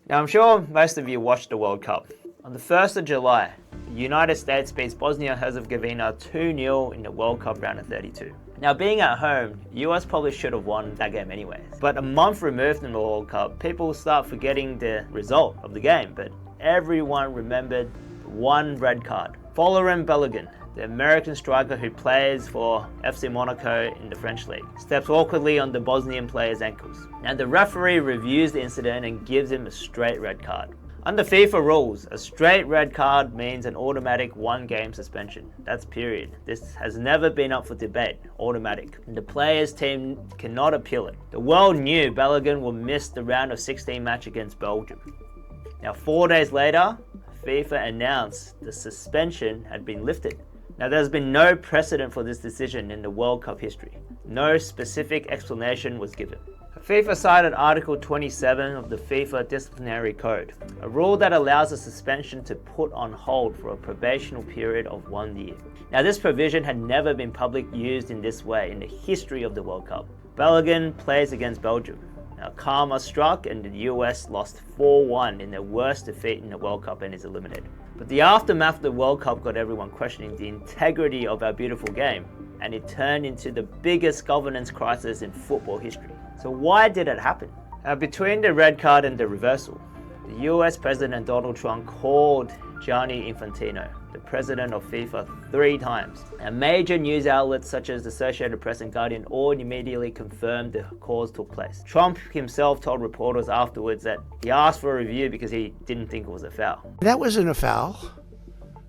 Now, I'm sure most of you watched the World Cup. On the 1st of July, the United States beats Bosnia-Herzegovina 2-0 in the World Cup round of 32. Now, being at home, the US probably should have won that game anyways. But a month removed from the World Cup, people start forgetting the result of the game, but everyone remembered one red card. Following Balogun, the American striker who plays for FC Monaco in the French league, steps awkwardly on the Bosnian player's ankles. Now the referee reviews the incident and gives him a straight red card. Under FIFA rules, a straight red card means an automatic 1-game suspension. That's period. This has never been up for debate. Automatic. The player's team cannot appeal it. The world knew Balogun will miss the round of 16 match against Belgium. Now 4 days later, FIFA announced the suspension had been lifted. Now there's been no precedent for this decision in the World Cup history. No specific explanation was given. FIFA cited Article 27 of the FIFA Disciplinary Code, a rule that allows a suspension to put on hold for a probational period of 1 year. Now this provision had never been publicly used in this way in the history of the World Cup. Balogun plays against Belgium. Now karma struck and the US lost 4-1 in their worst defeat in the World Cup and is eliminated. But the aftermath of the World Cup got everyone questioning the integrity of our beautiful game, and it turned into the biggest governance crisis in football history. So why did it happen? Between the red card and the reversal, the US President Donald Trump called Gianni Infantino, the president of FIFA, 3 times. And major news outlets such as the Associated Press and Guardian all immediately confirmed the calls took place. Trump himself told reporters afterwards that he asked for a review because he didn't think it was a foul. That wasn't a foul.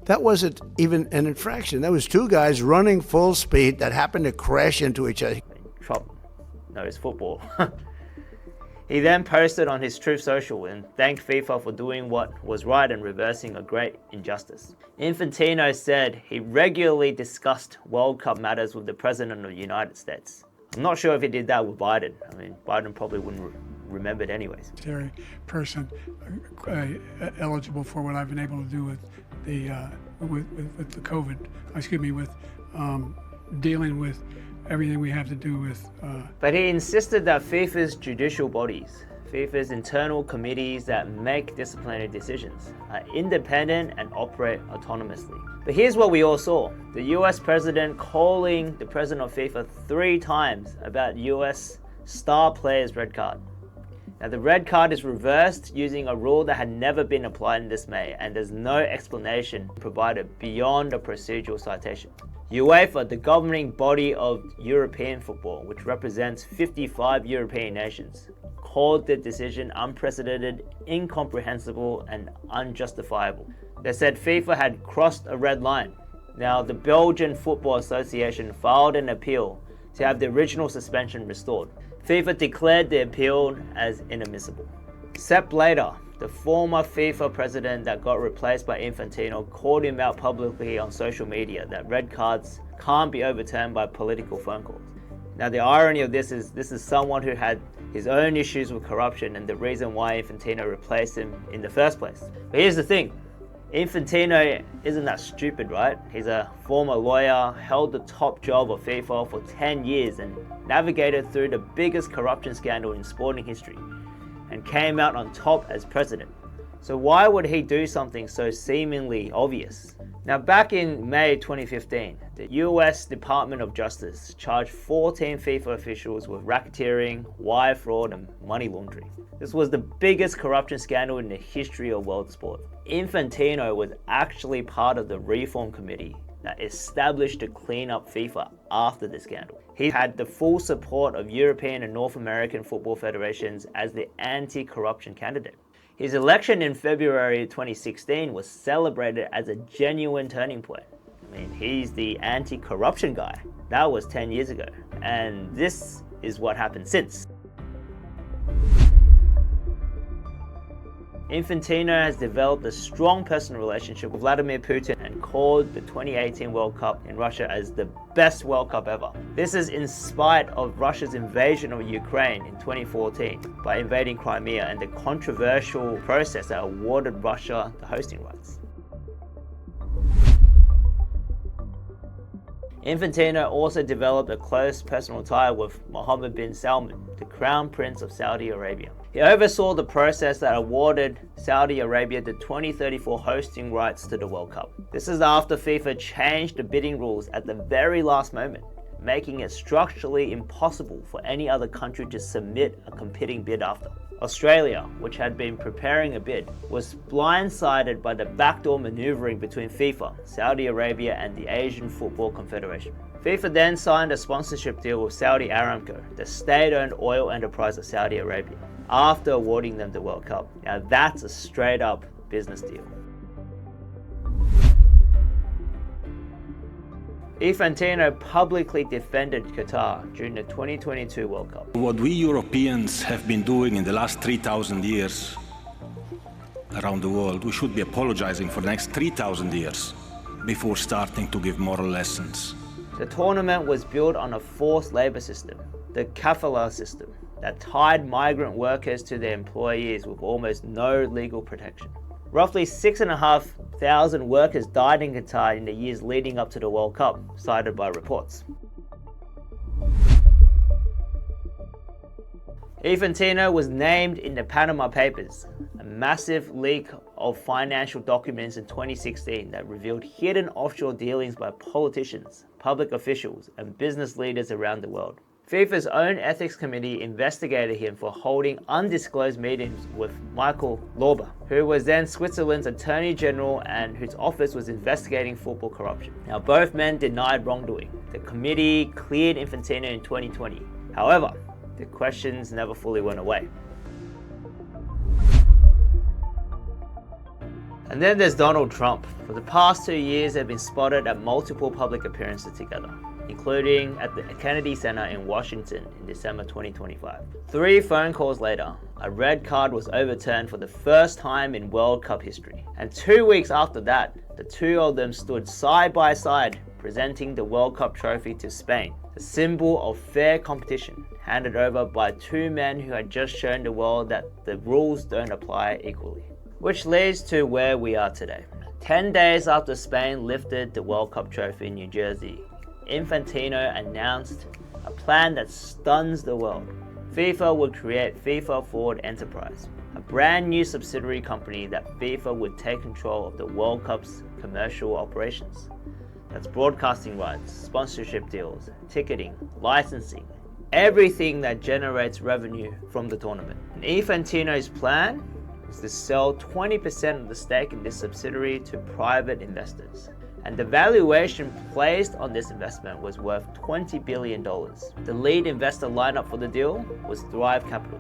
That wasn't even an infraction. That was 2 guys running full speed that happened to crash into each other. Trump knows football. He then posted on his Truth Social and thanked FIFA for doing what was right and reversing a great injustice. Infantino said he regularly discussed World Cup matters with the President of the United States. I'm not sure if he did that with Biden. I mean, Biden probably wouldn't remember it anyways. Person eligible for what I've been able to do with the with the COVID. With dealing with everything we have to do with. But he insisted that FIFA's judicial bodies, FIFA's internal committees that make disciplinary decisions, are independent and operate autonomously. But here's what we all saw. The US president calling the president of FIFA 3 times about US star players' red card. Now the red card is reversed using a rule that had never been applied in this May, and there's no explanation provided beyond a procedural citation. UEFA, the governing body of European football, which represents 55 European nations, called the decision unprecedented, incomprehensible, and unjustifiable. They said FIFA had crossed a red line. Now, the Belgian Football Association filed an appeal to have the original suspension restored. FIFA declared the appeal as inadmissible. Sepp Blatter, the former FIFA president that got replaced by Infantino, called him out publicly on social media that red cards can't be overturned by political phone calls. Now the irony of this is someone who had his own issues with corruption and the reason why Infantino replaced him in the first place. But here's the thing, Infantino isn't that stupid, right? He's a former lawyer, held the top job of FIFA for 10 years and navigated through the biggest corruption scandal in sporting history, and came out on top as president. So why would he do something so seemingly obvious? Now back in May 2015, the US Department of Justice charged 14 FIFA officials with racketeering, wire fraud, and money laundering. This was the biggest corruption scandal in the history of world sport. Infantino was actually part of the reform committee that established to clean up FIFA after the scandal. He had the full support of European and North American football federations as the anti-corruption candidate. His election in February 2016 was celebrated as a genuine turning point. I mean, he's the anti-corruption guy. That was 10 years ago. And this is what happened since. Infantino has developed a strong personal relationship with Vladimir Putin and called the 2018 World Cup in Russia as the best World Cup ever. This is in spite of Russia's invasion of Ukraine in 2014 by invading Crimea and the controversial process that awarded Russia the hosting rights. Infantino also developed a close personal tie with Mohammed bin Salman, the Crown Prince of Saudi Arabia. He oversaw the process that awarded Saudi Arabia the 2034 hosting rights to the World Cup. This is after FIFA changed the bidding rules at the very last moment, making it structurally impossible for any other country to submit a competing bid after. Australia, which had been preparing a bid, was blindsided by the backdoor maneuvering between FIFA, Saudi Arabia, and the Asian Football Confederation. FIFA then signed a sponsorship deal with Saudi Aramco, the state-owned oil enterprise of Saudi Arabia, after awarding them the World Cup. Now that's a straight-up business deal. Infantino publicly defended Qatar during the 2022 World Cup. What we Europeans have been doing in the last 3,000 years around the world, we should be apologizing for the next 3,000 years before starting to give moral lessons. The tournament was built on a forced labor system, the kafala system, that tied migrant workers to their employees with almost no legal protection. Roughly 6,500 workers died in Qatar in the years leading up to the World Cup, cited by reports. Infantino was named in the Panama Papers, a massive leak of financial documents in 2016 that revealed hidden offshore dealings by politicians, public officials, and business leaders around the world. FIFA's own ethics committee investigated him for holding undisclosed meetings with Michael Lauber, who was then Switzerland's Attorney General and whose office was investigating football corruption. Now, both men denied wrongdoing. The committee cleared Infantino in 2020. However, the questions never fully went away. And then there's Donald Trump. For the past 2 years, they've been spotted at multiple public appearances together, including at the Kennedy Center in Washington in December 2025. 3 phone calls later, a red card was overturned for the first time in World Cup history. And 2 weeks after that, the two of them stood side by side presenting the World Cup trophy to Spain, a symbol of fair competition handed over by 2 men who had just shown the world that the rules don't apply equally. Which leads to where we are today. 10 days after Spain lifted the World Cup trophy in New Jersey, Infantino announced a plan that stuns the world. FIFA would create FIFA Forward Enterprise, a brand new subsidiary company that FIFA would take control of the World Cup's commercial operations. That's broadcasting rights, sponsorship deals, ticketing, licensing, everything that generates revenue from the tournament. And Infantino's plan is to sell 20% of the stake in this subsidiary to private investors. And the valuation placed on this investment was worth $20 billion. The lead investor lineup for the deal was Thrive Capital,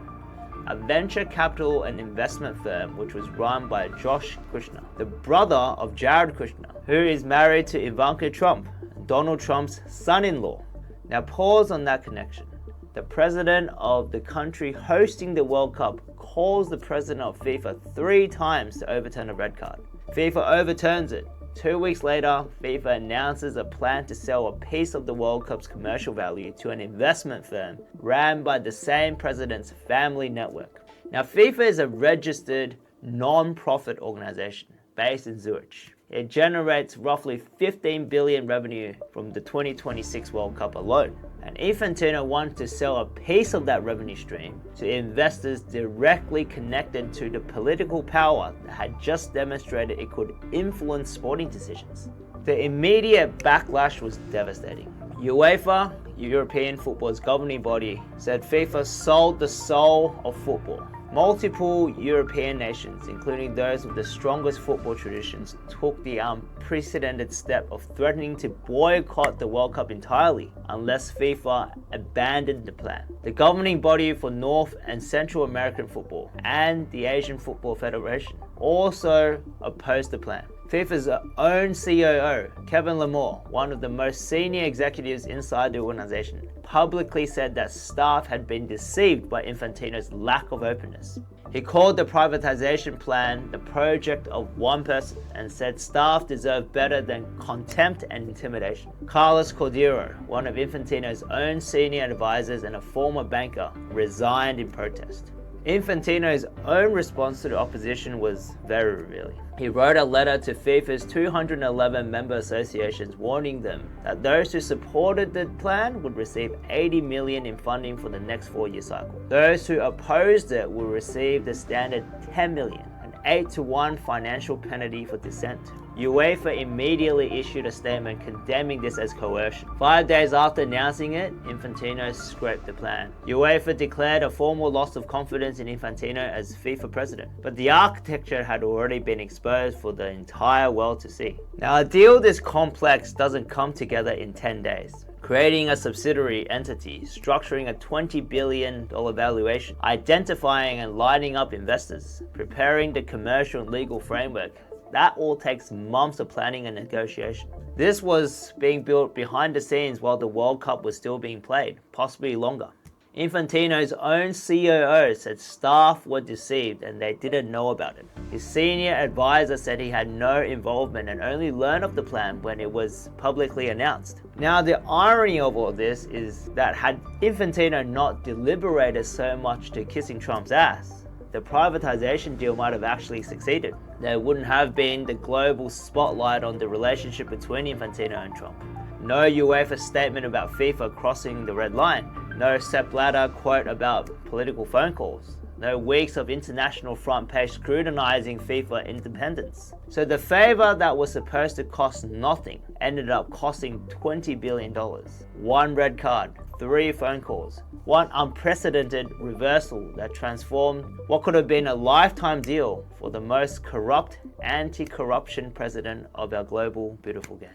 a venture capital and investment firm which was run by Josh Kushner, the brother of Jared Kushner, who is married to Ivanka Trump, Donald Trump's son-in-law. Now pause on that connection. The president of the country hosting the World Cup calls the president of FIFA 3 times to overturn a red card. FIFA overturns it. 2 weeks later, FIFA announces a plan to sell a piece of the World Cup's commercial value to an investment firm ran by the same president's family network. Now, FIFA is a registered non-profit organization based in Zurich. It generates roughly 15 billion revenue from the 2026 World Cup alone. And Infantino wanted to sell a piece of that revenue stream to investors directly connected to the political power that had just demonstrated it could influence sporting decisions. The immediate backlash was devastating. UEFA, European football's governing body, said FIFA sold the soul of football. Multiple European nations, including those with the strongest football traditions, took the unprecedented step of threatening to boycott the World Cup entirely unless FIFA abandoned the plan. The governing body for North and Central American football and the Asian Football Federation also opposed the plan. FIFA's own COO, Kevin Lamore, one of the most senior executives inside the organization, publicly said that staff had been deceived by Infantino's lack of openness. He called the privatization plan the project of one person and said staff deserve better than contempt and intimidation. Carlos Cordero, one of Infantino's own senior advisors and a former banker, resigned in protest. Infantino's own response to the opposition was very revealing. He wrote a letter to FIFA's 211 member associations warning them that those who supported the plan would receive 80 million in funding for the next 4-year cycle. Those who opposed it will receive the standard 10 million, an 8-to-1 financial penalty for dissent. UEFA immediately issued a statement condemning this as coercion. 5 days after announcing it, Infantino scrapped the plan. UEFA declared a formal loss of confidence in Infantino as FIFA president, but the architecture had already been exposed for the entire world to see. Now, a deal this complex doesn't come together in 10 days. Creating a subsidiary entity, structuring a $20 billion valuation, identifying and lining up investors, preparing the commercial and legal framework, that all takes months of planning and negotiation. This was being built behind the scenes while the World Cup was still being played, possibly longer. Infantino's own COO said staff were deceived and they didn't know about it. His senior advisor said he had no involvement and only learned of the plan when it was publicly announced. Now, the irony of all this is that had Infantino not deliberated so much to kissing Trump's ass, the privatization deal might have actually succeeded. There wouldn't have been the global spotlight on the relationship between Infantino and Trump. No UEFA statement about FIFA crossing the red line. No Sepp Blatter quote about political phone calls. No weeks of international front page scrutinizing FIFA independence. So the favor that was supposed to cost nothing ended up costing $20 billion. 1 red card, 3 phone calls, 1 unprecedented reversal that transformed what could have been a lifetime deal for the most corrupt anti-corruption president of our global beautiful game.